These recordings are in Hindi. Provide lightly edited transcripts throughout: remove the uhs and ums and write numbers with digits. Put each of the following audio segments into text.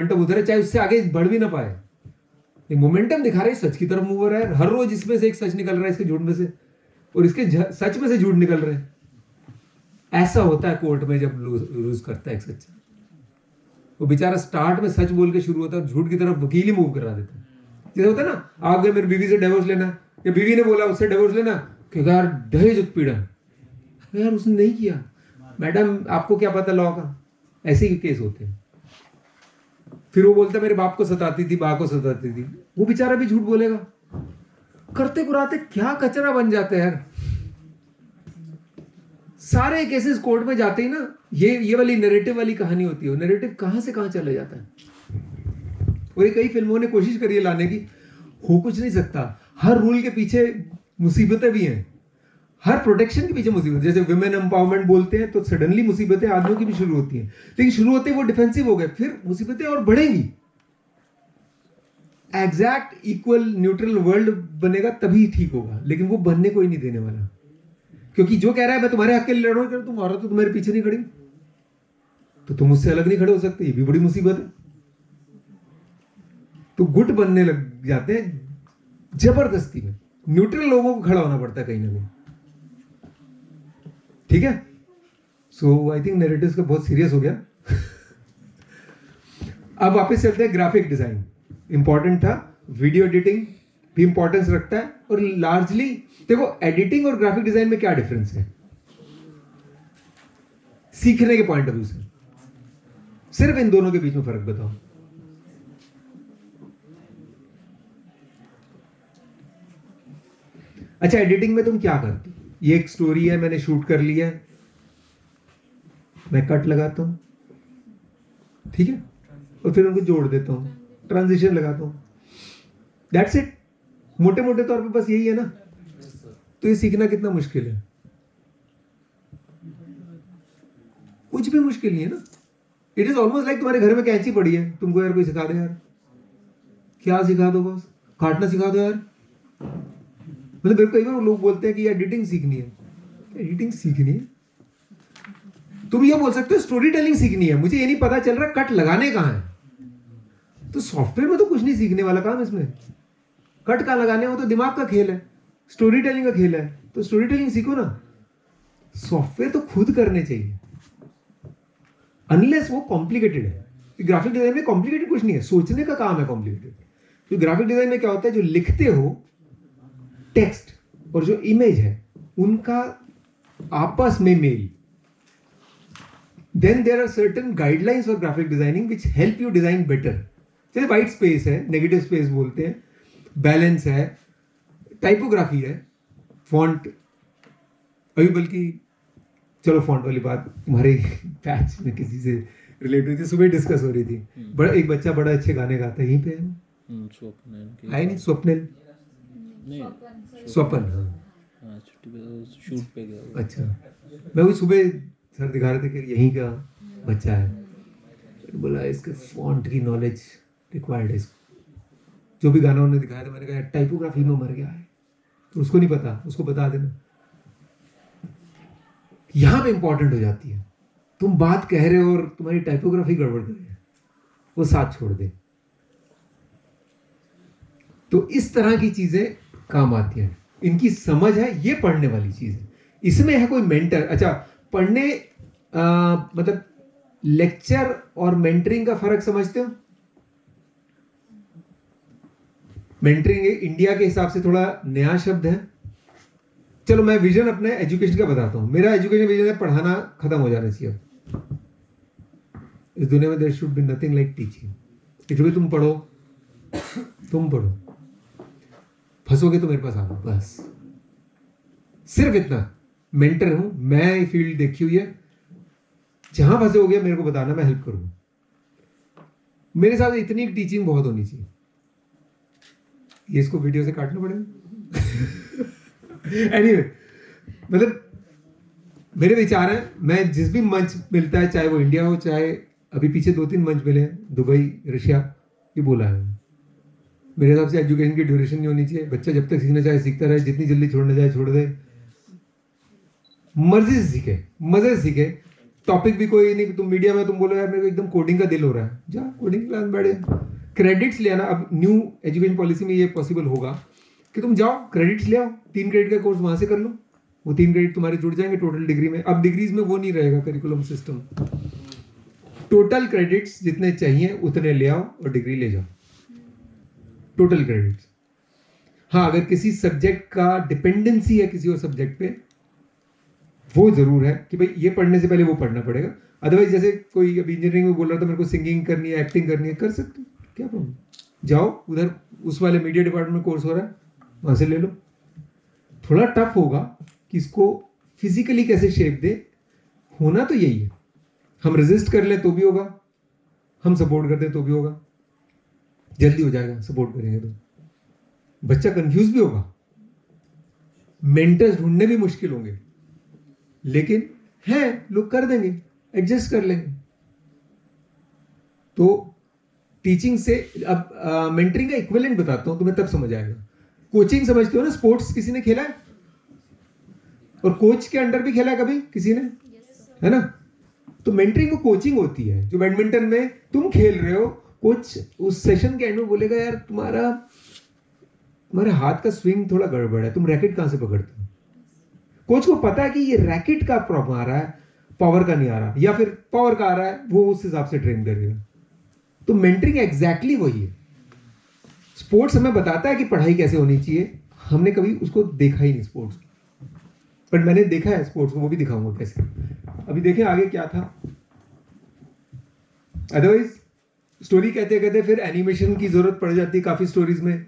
मोमेंटम उधर है, चाहे उससे आगे बढ़ भी ना पाए, ये मोमेंटम दिखा रहे हैं सच की तरफ मूव हो रहा है। हर रोज इसमें से एक सच निकल रहा है, इसके झूठ में से, और इसके सच में से झूठ निकल रहे हैं। ऐसा होता है कोर्ट में जब लूज करता है एक सच्चा। वो बेचारा स्टार्ट में सच बोल के शुरू होता है, झूठ की तरफ वकील ही मूव करा देता है। जैसे होता है ना, आप गए मेरी बीवी से डिवोर्स लेना, या बीवी ने बोला उससे डिवोर्स लेना, कि यार दहेज उत्पीड़न, यार उसने नहीं किया, मैडम आपको क्या पता लॉ का। ऐसे ही केस होते हैं। फिर वो बोलता मेरे बाप को सताती थी, माँ को सताती थी, वो बेचारा भी झूठ बोलेगा। करते कुराते क्या कचरा बन जाते हैं यार। सारे केसेस कोर्ट में जाते ही ना, ये वाली नैरेटिव वाली कहानी होती है। नैरेटिव कहां से कहां चले जाता है। और ये कई फिल्मों ने कोशिश करी है लाने की, हो कुछ नहीं सकता। हर रूल के पीछे मुसीबतें भी हैं, हर प्रोटेक्शन के पीछे मुसीबत। जैसे विमेन एम्पावरमेंट बोलते हैं तो सडनली मुसीबतें आदमियों की भी शुरू होती हैं, लेकिन शुरू होते वो डिफेंसिव हो गए, फिर मुसीबतें और बढ़ेंगी। एग्जैक्ट इक्वल न्यूट्रल वर्ल्ड बनेगा तभी ठीक होगा, लेकिन वो बनने को ही नहीं देने वाला। क्योंकि जो कह रहा है मैं तुम्हारे हक के लिए लड़ रहा हूं, तुम औरत तो तुम्हारे पीछे नहीं खड़ी, तो तुम मुझसे अलग नहीं खड़े हो सकते, ये भी बड़ी मुसीबत है। तो गुट बनने लग जाते हैं जबरदस्ती में। न्यूट्रल लोगों को खड़ा होना पड़ता है कहीं ना कहीं। ठीक है, सो आई थिंक नैरेटिव्स का बहुत सीरियस हो गया। अब वापस चलते हैं ग्राफिक डिजाइन। इंपॉर्टेंट था, वीडियो एडिटिंग भी इंपॉर्टेंस रखता है। और लार्जली देखो, एडिटिंग और ग्राफिक डिजाइन में क्या डिफरेंस है सीखने के पॉइंट ऑफ व्यू से, सिर्फ इन दोनों के बीच में फर्क बताओ। अच्छा, एडिटिंग में तुम क्या करते हो? ये एक स्टोरी है, मैंने शूट कर लिया है, मैं कट लगाता हूं, ठीक है, और फिर उनको जोड़ देता हूं, ट्रांजिशन लगाता हूं, दैट्स इट। मोटे मोटे तौर पे बस यही है ना। तो ये सीखना कितना मुश्किल है? कुछ भी मुश्किल नहीं है ना। इट इज ऑलमोस्ट लाइक तुम्हारे घर में कैंची पड़ी है, तुमको यार कोई सिखा दे यार। क्या सिखा दो बॉस? काटना सिखा दो यार। मतलब मेरे को कई बार लोग बोलते हैं कि एडिटिंग सीखनी है। एडिटिंग सीखनी है? तुम ये बोल सकते हो स्टोरी टेलिंग सीखनी है, मुझे ये नहीं पता चल रहा कट लगाने कहां है। तो सॉफ्टवेयर में तो कुछ नहीं सीखने वाला काम इसमें। कट कहां लगाने, वो तो दिमाग का खेल है, स्टोरी टेलिंग का खेल है। तो स्टोरी टेलिंग सीखो ना। सॉफ्टवेयर तो खुद करने चाहिए, अनलेस वो कॉम्प्लिकेटेड है। ग्राफिक डिजाइन में कॉम्प्लिकेटेड कुछ नहीं है, सोचने का काम है कॉम्प्लिकेटेड। तो ग्राफिक डिजाइन में क्या होता है, जो लिखते हो टेक्स्ट और जो इमेज है उनका आपस में मेल। Then there are certain guidelines for graphic designing which help you design better. जैसे व्हाइट स्पेस है, नेगेटिव स्पेस बोलते हैं, बैलेंस है, टाइपोग्राफी है, फॉन्ट। अभी बल्कि चलो फॉन्ट वाली बात तुम्हारे पैच में किसी से रिलेट हुई थी, सुबह डिस्कस हो रही थी। बड़ा एक बच्चा बड़ा अच्छे गाने गाता है, यहीं पे है आए नहीं स्वप्निल, स्वपन, हाँ शूट पे गया। अच्छा, मैं वो सुबह सर दिखा रहे थे कि यहीं का बच्चा है। तो बोला इसके फॉन्ट की नॉलेज रिक्वायर्ड है इसको। जो भी गाना उन्होंने दिखाया था, मैंने कहा टाइपोग्राफी में मर गया है, तो उसको नहीं पता, उसको बता देना। यहां पे इंपॉर्टेंट हो जाती है। तुम बात कह रहे हो और तुम्हारी टाइपोग्राफी गड़बड़ कर रही है, वो साथ छोड़ दे। तो इस तरह की चीजें काम आती हैं, इनकी समझ है, ये पढ़ने वाली चीज है। इसमें है कोई मेंटर। अच्छा, पढ़ने मतलब लेक्चर और मेंटरिंग का फर्क समझते हो? मेंटरिंग इंडिया के हिसाब से थोड़ा नया शब्द है। चलो मैं विजन अपने एजुकेशन का बताता हूं। मेरा एजुकेशन विजन है पढ़ाना खत्म हो जाना चाहिए। इस दुनिया में there should be nothing like teaching. It भी तुम पढ़ो, तुम पढ़ो, फंसोगे तो मेरे पास आओ, बस सिर्फ इतना। मेंटर हूं मैं, फील्ड देखी हुई है, जहां फंसे हो गया मेरे को बताना, मैं हेल्प करूंगा। मेरे साथ इतनी टीचिंग बहुत होनी चाहिए। ये इसको वीडियो से काटना पड़ेगा। एनीवे, मतलब मेरे विचार हैं, मैं जिस भी मंच मिलता है, चाहे वो इंडिया हो, चाहे अभी पीछे 2-3 मंच मिले, दुबई, रशिया, ये बोला है मेरे हिसाब से एजुकेशन की ड्यूरेशन नहीं होनी चाहिए। बच्चा जब तक सीखना चाहे सीखता रहे, जितनी जल्दी छोड़ना चाहे छोड़ दे, मर्जी से सीखे, मजे से सीखे, टॉपिक भी कोई नहीं, तुम मीडिया में तुम बोलो यार मेरे को एकदम कोडिंग का दिल हो रहा है, जा कोडिंग क्लास में बैठ जा। क्रेडिट्स ले आना। अब न्यू एजुकेशन पॉलिसी में ये पॉसिबल होगा कि तुम जाओ क्रेडिट्स ले आओ, 3 क्रेडिट का कोर्स वहां से कर लो, वो 3 क्रेडिट तुम्हारे जुड़ जाएंगे टोटल डिग्री में। अब डिग्रीज में वो नहीं रहेगा करिकुलम सिस्टम, टोटल क्रेडिट्स जितने चाहिए उतने ले आओ और डिग्री ले जाओ, टोटल क्रेडिट्स। हाँ, अगर किसी सब्जेक्ट का डिपेंडेंसी है किसी और सब्जेक्ट पे, वो जरूर है कि भाई ये पढ़ने से पहले वो पढ़ना पड़ेगा। अदरवाइज जैसे कोई अभी इंजीनियरिंग में बोल रहा था मेरे को सिंगिंग करनी है, एक्टिंग करनी है, कर सकते हो, क्या प्रॉब्लम। जाओ उधर उस वाले मीडिया डिपार्टमेंट में कोर्स हो रहा है, वहां से ले लो। थोड़ा टफ होगा कि इसको फिजिकली कैसे शेप दे, होना तो यही है। हम रेजिस्ट कर ले तो भी होगा, हम सपोर्ट कर दें तो भी होगा, जल्दी हो जाएगा सपोर्ट करेंगे तो। बच्चा कंफ्यूज भी होगा, मेंटर्स ढूंढने भी मुश्किल होंगे, लेकिन है लोग कर देंगे, एडजस्ट कर लेंगे। तो टीचिंग से अब मेंटरिंग का इक्विवेलेंट बताता हूं, तुम्हें तब समझ आएगा। कोचिंग समझते हो ना, स्पोर्ट्स किसी ने खेला है और कोच के अंडर भी खेला है कभी किसी ने, है ना। तो मेंटरिंग वो कोचिंग होती है। जो बैडमिंटन में तुम खेल रहे हो, कोच उस सेशन के एंड में बोलेगा यार तुम्हारे हाथ का स्विंग थोड़ा गड़बड़ है, तुम रैकेट कहां से पकड़ते हो। कोच को पता है कि ये रैकेट का प्रॉब्लम आ रहा है, पावर का नहीं आ रहा, या फिर पावर का आ रहा है, वो उस हिसाब से ट्रेन करेगा। तो मेंटरिंग एग्जैक्टली वही है। स्पोर्ट्स हमें बताता है कि पढ़ाई कैसे होनी चाहिए, हमने कभी उसको देखा ही नहीं स्पोर्ट्स, बट मैंने देखा है स्पोर्ट्स को, वो भी दिखाऊंगा कैसे। अभी देखें आगे क्या था। अदरवाइज स्टोरी कहते कहते फिर एनिमेशन की जरूरत पड़ जाती है काफी स्टोरीज में।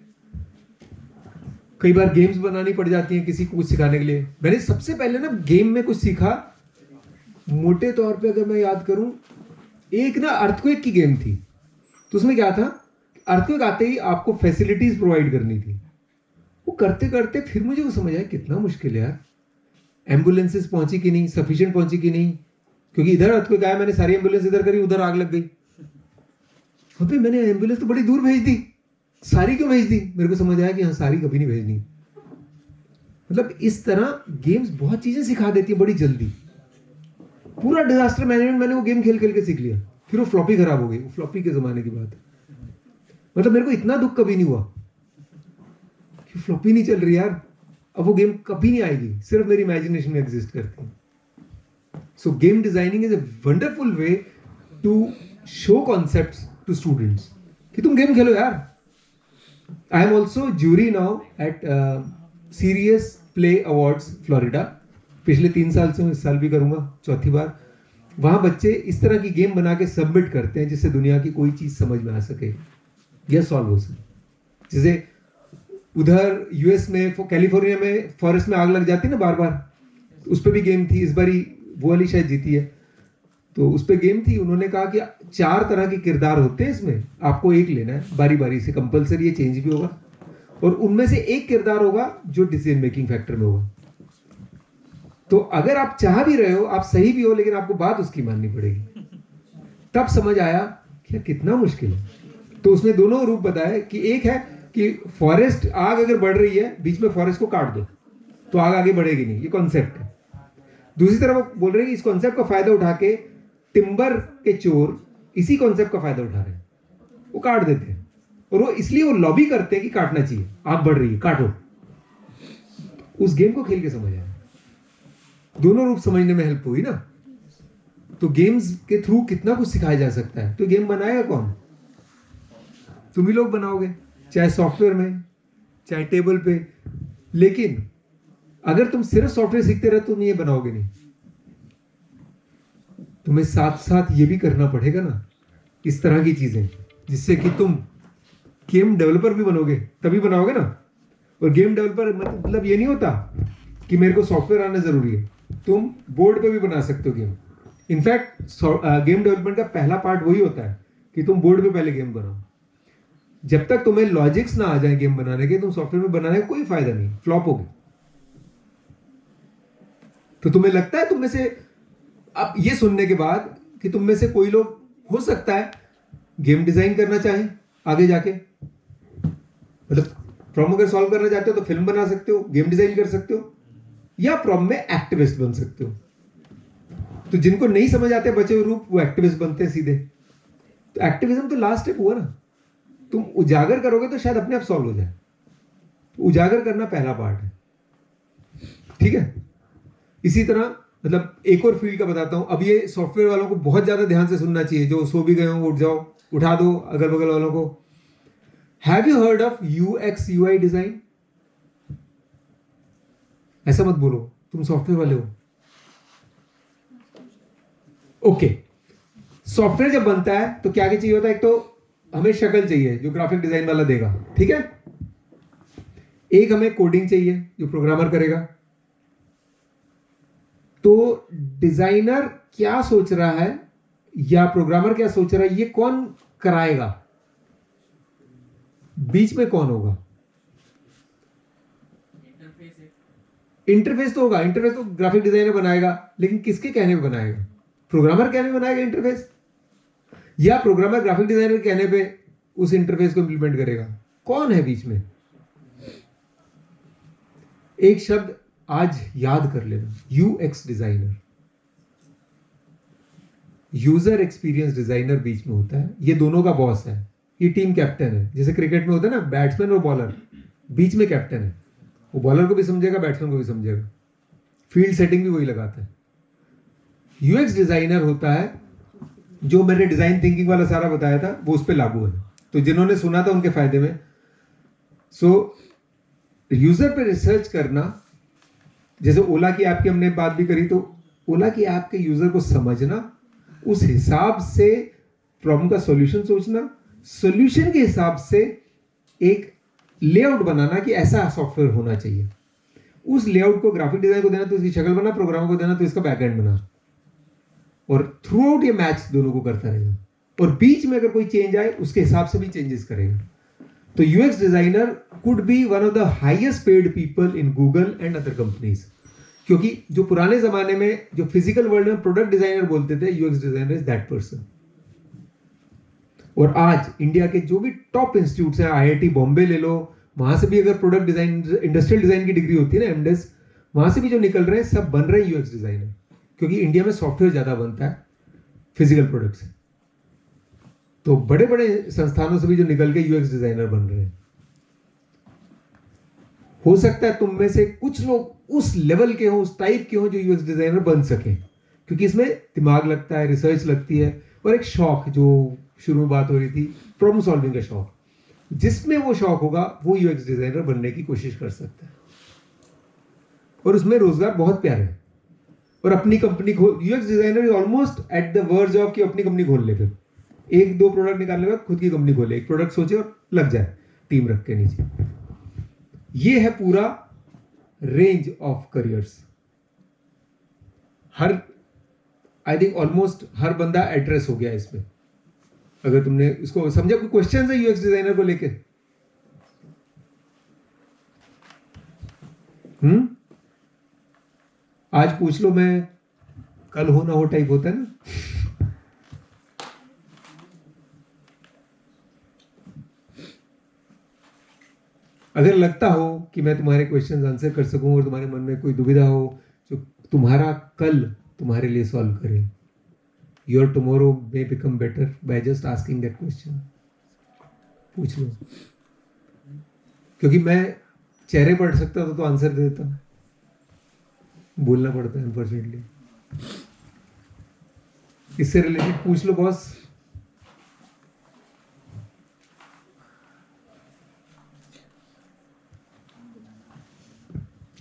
कई बार गेम्स बनानी पड़ जाती हैं किसी को कुछ सिखाने के लिए। मैंने सबसे पहले ना गेम में कुछ सीखा, मोटे तौर पे अगर मैं याद करूं, एक ना अर्थक्वेक की गेम थी। तो उसमें क्या था, अर्थक्वेक आते ही आपको फैसिलिटीज प्रोवाइड करनी थी। वो करते करते फिर मुझे वो समझ आया कितना मुश्किल है यार, एम्बुलेंसेस पहुंची कि नहीं, सफिशिएंट पहुंची कि नहीं, क्योंकि इधर अर्थक्वेक आया, मैंने सारी एम्बुलेंस इधर करी, उधर आग लग गई। अबे मैंने एम्बुलेंस तो बड़ी दूर भेज दी, सारी क्यों भेज दी। मेरे को समझ आया कि हाँ सारी कभी नहीं भेजनी। मतलब इस तरह गेम्स बहुत चीजें सिखा देती है बड़ी जल्दी। पूरा डिजास्टर मैनेजमेंट मैंने वो गेम खेल खेल के सीख लिया। फिर वो फ्लॉपी खराब हो गई, वो फ्लॉपी के जमाने की बात है। मतलब मेरे को इतना दुख कभी नहीं हुआ कि फ्लॉपी नहीं चल रही यार, अब वो गेम कभी नहीं आएगी, सिर्फ मेरी इमेजिनेशन में एग्जिस्ट करती है। So game designing is a wonderful way to show concepts to students कि तुम गेम खेलो यार। I am also jury now at serious play awards Florida. पिछले 3 साल से मैं इस साल भी करूंगा, चौथी बार। वहां बच्चे इस तरह की गेम बना के सबमिट करते हैं जिससे दुनिया की कोई चीज समझ में आ सके या सॉल्व हो सके। जैसे उधर यूएस में कैलिफोर्निया में फॉरेस्ट में आग लग जाती है ना बार बार, उस पर भी गेम थी। इस बारी वो वाली शायद जीती है, तो उस पर गेम थी। उन्होंने कहा कि 4 तरह के किरदार होते हैं इसमें, आपको एक लेना है बारी बारी से, कंपलसरी, ये चेंज भी होगा, और उनमें से एक किरदार होगा जो डिसीजन मेकिंग फैक्टर में होगा। तो अगर आप चाह भी रहे हो, आप सही भी हो, लेकिन आपको बात उसकी माननी पड़ेगी। तब समझ आया कि कितना मुश्किल है। तो उसने दोनों रूप बताए कि एक है कि फॉरेस्ट, आग अगर बढ़ रही है, बीच में फॉरेस्ट को काट दो तो आग आगे बढ़ेगी नहीं, ये कॉन्सेप्ट है। दूसरी तरफ वो बोल रहे हैं कि इस कॉन्सेप्ट का फायदा उठा के टिम्बर के चोर इसी कॉन्सेप्ट का फायदा उठा रहे हैं, वो काट देते हैं, और वो इसलिए वो लॉबी करते हैं कि काटना चाहिए, आग बढ़ रही है काटो। उस गेम को खेल के समझ आया, दोनों रूप समझने में हेल्प हुई ना। तो गेम्स के थ्रू कितना कुछ सिखाया जा सकता है। तो गेम बनाएगा कौन, तुम ही लोग बनाओगे, चाहे सॉफ्टवेयर में चाहे टेबल पे। लेकिन अगर तुम सिर्फ सॉफ्टवेयर सीखते रहे तुम ये बनाओगे नहीं, तुम्हें साथ साथ ये भी करना पड़ेगा ना, इस तरह की चीजें, जिससे कि तुम गेम डेवलपर भी बनोगे, तभी बनाओगे ना। और गेम डेवलपर मतलब ये नहीं होता कि मेरे को सॉफ्टवेयर आना जरूरी है, तुम बोर्ड पे भी बना सकते हो गेम। इनफैक्ट गेम डेवलपमेंट का पहला पार्ट वही होता है कि तुम बोर्ड पे पहले गेम बनाओ। जब तक तुम्हें लॉजिक्स ना आ जाए गेम बनाने के, तुम सॉफ्टवेयर में बनाने का कोई फायदा नहीं, फ्लॉप होगी। तो तुम्हें लगता है तुम में से, अब ये सुनने के बाद, कि तुम में से कोई लोग हो सकता है गेम डिजाइन करना चाहें आगे जाके, मतलब प्रॉब्लम अगर सॉल्व करना चाहते हो तो फिल्म बना सकते हो, गेम डिजाइन कर सकते हो, या प्रॉब्लम में एक्टिविस्ट बन सकते हो। तो जिनको नहीं समझ आते बचे हुए रूप वो एक्टिविस्ट बनते हैं सीधे। तो एक्टिविज्म तो लास्ट स्टेप हुआ ना, तुम उजागर करोगे तो शायद अपने आप सॉल्व हो जाए। उजागर करना पहला पार्ट है, ठीक है। इसी तरह मतलब एक और फील्ड का बताता हूं। अब ये सॉफ्टवेयर वालों को बहुत ज्यादा ध्यान से सुनना चाहिए, जो सो भी गए हो उठ जाओ, उठा दो अगल बगल वालों को। Have you heard of UX UI design? ऐसा मत बोलो, तुम सॉफ्टवेयर वाले हो। ओके, सॉफ्टवेयर जब बनता है तो क्या क्या चाहिए होता है? एक तो हमें शक्ल चाहिए जो ग्राफिक डिजाइन वाला देगा, ठीक है। एक हमें कोडिंग चाहिए जो प्रोग्रामर करेगा। तो डिजाइनर क्या सोच रहा है या प्रोग्रामर क्या सोच रहा है, ये कौन कराएगा? बीच में कौन होगा? इंटरफेस तो होगा। इंटरफेस तो ग्राफिक डिजाइनर बनाएगा, लेकिन किसके कहने पे बनाएगा? प्रोग्रामर कहने पे बनाएगा इंटरफेस, या प्रोग्रामर ग्राफिक डिजाइनर के कहने पे उस इंटरफेस को इंप्लीमेंट करेगा? कौन है बीच में? एक शब्द आज याद कर लेना, UX designer. User experience designer बीच में होता है, ये दोनों का बॉस है, ये टीम कैप्टन है। जैसे क्रिकेट में होता है ना, बैट्समैन और बॉलर, बीच में कैप्टन है। वो बॉलर को भी समझेगा, बैट्समैन को भी समझेगा, फील्ड सेटिंग भी वही लगाता है। यूएक्स डिजाइनर होता है जो मैंने डिजाइन थिंकिंग वाला सारा बताया था, वो उस पर लागू है। तो जिन्होंने सुना था उनके फायदे में। यूजर पे रिसर्च करना, जैसे ओला की ऐप की हमने बात भी करी, तो ओला की ऐप के यूजर को समझना, उस हिसाब से प्रॉब्लम का सॉल्यूशन सोचना, सॉल्यूशन के हिसाब से एक लेआउट बनाना कि ऐसा सॉफ्टवेयर होना चाहिए। उस लेआउट को ग्राफिक डिजाइन को देना तो इसकी शक्ल बना, प्रोग्रामर को देना तो इसका बैकएंड बना, और थ्रू आउट ये मैच दोनों को करता रहेगा। और बीच में अगर कोई चेंज आए उसके हिसाब से भी चेंजेस करेगा। तो UX designer could be one of the highest paid people in Google and other companies, क्योंकि जो पुराने जमाने में जो फिजिकल वर्ल्ड में प्रोडक्ट डिजाइनर बोलते थे, UX designer is that person. और आज इंडिया के जो भी टॉप इंस्टीट्यूट्स हैं, आईआईटी बॉम्बे ले लो, वहां से भी अगर प्रोडक्ट डिजाइन, इंडस्ट्रियल डिजाइन की डिग्री होती है ना, एमडेस, वहां से भी जो निकल रहे हैं सब बन रहे हैं यूएक्स डिजाइनर, क्योंकि इंडिया में सॉफ्टवेयर ज्यादा बनता है फिजिकल प्रोडक्ट से। तो बड़े बड़े संस्थानों से भी जो निकल के यूएक्स डिजाइनर बन रहे हैं। हो सकता है तुम में से कुछ लोग उस लेवल के हो, उस टाइप के हो जो यूएक्स डिजाइनर बन सके, क्योंकि इसमें दिमाग लगता है, रिसर्च लगती है, और एक शौक, जो शुरू में बात हो रही थी, प्रॉब्लम सॉल्विंग का शौक। जिसमें वो शौक होगा वो यूएक्स डिजाइनर बनने की कोशिश कर सकता है, और उसमें रोजगार बहुत प्यारे है। और अपनी कंपनी खोल, UX designer is almost at the verge of कि अपनी कंपनी खोल ले, फिर एक दो प्रोडक्ट निकालने के बाद खुद की कंपनी खोले, एक प्रोडक्ट सोचे और लग जाए टीम रख के नीचे। ये है पूरा रेंज ऑफ करियर्स। हर, आई थिंक ऑलमोस्ट हर बंदा एड्रेस हो गया इसमें, अगर तुमने इसको समझा। कोई क्वेश्चन है यूएक्स डिजाइनर को लेके? आज पूछ लो, मैं कल हो ना हो टाइप होता है ना। अगर लगता हो कि मैं तुम्हारे क्वेश्चन आंसर कर सकूं और तुम्हारे मन में कोई दुविधा हो जो तुम्हारा कल तुम्हारे लिए सॉल्व करे, your tomorrow may become better by just asking that question. पूछ लो, क्योंकि मैं चेहरे पढ़ सकता तो आंसर दे देता, बोलना पड़ता है अनफॉर्चुनेटली। इससे रिलेटेड पूछ लो बॉस।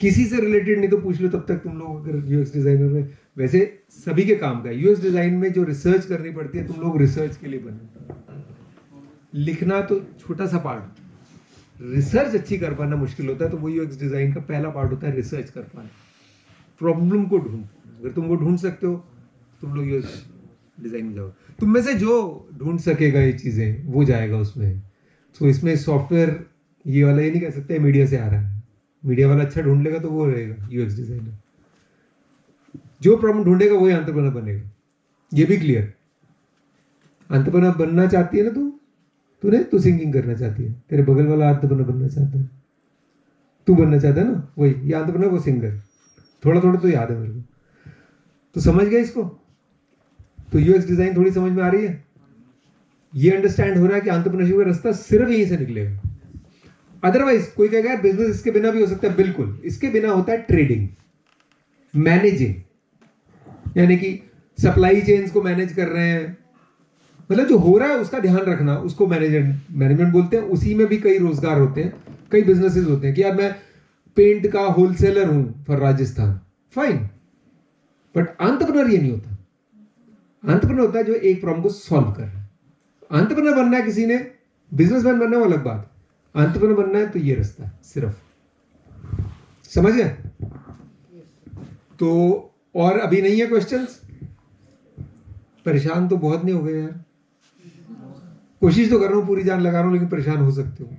किसी से रिलेटेड नहीं तो पूछ लो तब तक तुम लोग। अगर यूएक्स डिजाइनर में, वैसे सभी के काम का है, यूएक्स डिजाइन में जो रिसर्च करनी पड़ती है, तुम लोग रिसर्च के लिए बने। लिखना तो छोटा सा पार्ट, रिसर्च अच्छी कर पाना मुश्किल होता है। तो वो यूएक्स डिजाइन का पहला पार्ट होता है रिसर्च कर पाना, प्रॉब्लम को ढूंढना। अगर तुम वो ढूंढ सकते हो तुम लोग यूएक्स डिजाइन में जाओ। तुम में से जो ढूंढ सकेगा ये चीजें वो जाएगा उसमें। तो इसमें सॉफ्टवेयर ये वाला ये नहीं कह सकते मीडिया से आ रहा है, मीडिया वाला अच्छा ढूंढ लेगा तो वो रहेगा यूएक्स डिजाइनर। जो प्रॉब्लम ढूंढेगा वही एंटरप्रेन्योर बनेगा, ये भी क्लियर। एंटरप्रेन्योर बनना चाहती है ना तू सिंगिंग करना चाहती है, तेरे बगल वाला एंटरप्रेन्योर बनना चाहता है, तू बनना चाहता है ना, वही ये एंटरप्रेन्योर वो सिंगर। थोड़ा थोड़ा तो याद है मेरे को, तो समझ गए इसको। तो यूएक्स डिजाइन थोड़ी समझ में आ रही है? ये अंडरस्टैंड हो रहा है कि एंटरप्रेन्योरशिप का रास्ता सिर्फ यहीं से निकलेगा। अदरवाइज कोई कहेगा बिजनेस इसके बिना भी हो सकता है, बिल्कुल इसके बिना होता है ट्रेडिंग, मैनेजिंग, यानी कि सप्लाई चेन्स को मैनेज कर रहे हैं, मतलब जो हो रहा है उसका ध्यान रखना, उसको मैनेजमेंट बोलते हैं। उसी में भी कई रोजगार होते हैं, कई बिजनेसेस होते हैं कि यार मैं पेंट का होलसेलर हूं for Rajasthan, fine, but entrepreneur ये नहीं होता। एंटरप्रेन्योर होता है जो एक प्रॉब्लम को सॉल्व कर रहा है। एंटरप्रेन्योर बनना है किसी ने, बिजनेसमैन बनना है वो अलग बात, एंटरप्रेन्योर बनना है तो ये रास्ता है सिर्फ, समझ गए? तो और अभी नहीं है क्वेश्चंस? परेशान तो बहुत नहीं हो गए यार, कोशिश तो कर रहा हूं, पूरी जान लगा रहा हूं, लेकिन परेशान हो सकते हो।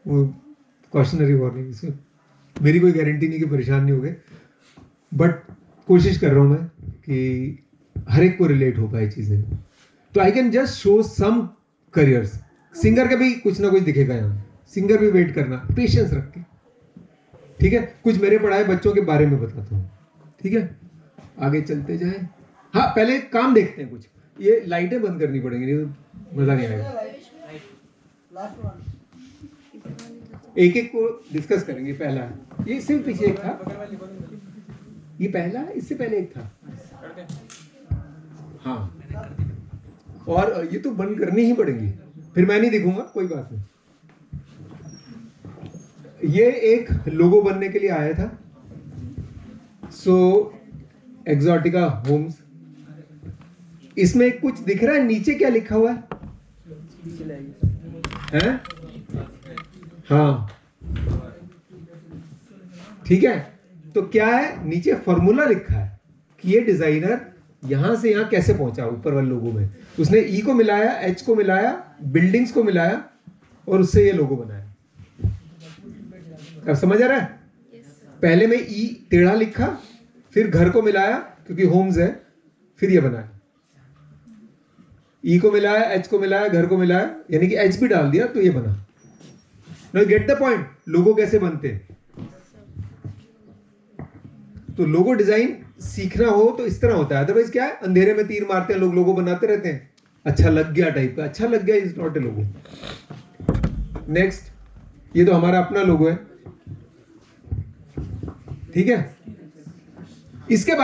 वो कॉशनरी वार्निंग, इसमें मेरी कोई गारंटी नहीं कि परेशान नहीं हो गए, बट कोशिश कर रहा हूं मैं कि हर एक को रिलेट हो पाए चीजें। तो I can just show some careers. Singer का भी कुछ ना कुछ दिखेगा यहाँ, सिंगर भी वेट करना, पेशेंस रख के, ठीक है? कुछ मेरे पढ़ाए बच्चों के बारे में बताता हूँ, ठीक है? आगे चलते जाए। हाँ, पहले काम देखते हैं कुछ। ये लाइटें बंद करनी पड़ेंगी, नहीं तो मजा नहीं आएगा। एक एक को डिस्कस करेंगे। पहला ये सिर्फ पीछे एक था, ये पहला, इससे पहले एक था। हाँ, और ये तो बंद करनी ही पड़ेंगी, फिर मैं नहीं दिखूंगा, कोई बात नहीं। ये एक लोगो बनने के लिए आया था, सो एक्सोटिका होम्स। इसमें कुछ दिख रहा है नीचे, क्या लिखा हुआ है? हाँ, ठीक है। तो क्या है, नीचे फॉर्मूला लिखा है कि ये डिजाइनर यहां से यहां कैसे पहुंचा, ऊपर वाले लोगो में उसने ई को मिलाया, एच को मिलाया, बिल्डिंग्स को मिलाया और उससे ये लोगो बनाया। अब समझ आ रहा है? पहले में ई टेढ़ा लिखा, फिर घर को मिलाया क्योंकि होम्स है, फिर ये बनाया। ई को मिलाया, एच को मिलाया, घर को मिलाया, यानी कि एच भी डाल दिया तो ये बना। नाउ गेट द पॉइंट, लोगो कैसे बनते हैं? तो लोगो डिजाइन सीखना हो तो इस तरह होता है, अदरवाइज क्या है, अंधेरे में तीर मारते हैं लोग, लोगो बनाते रहते हैं, अच्छा लग गया टाइप का, अच्छा लग गया is not a logo. Next, ये तो हमारा अपना लोगो है, ठीक है? इसके बाद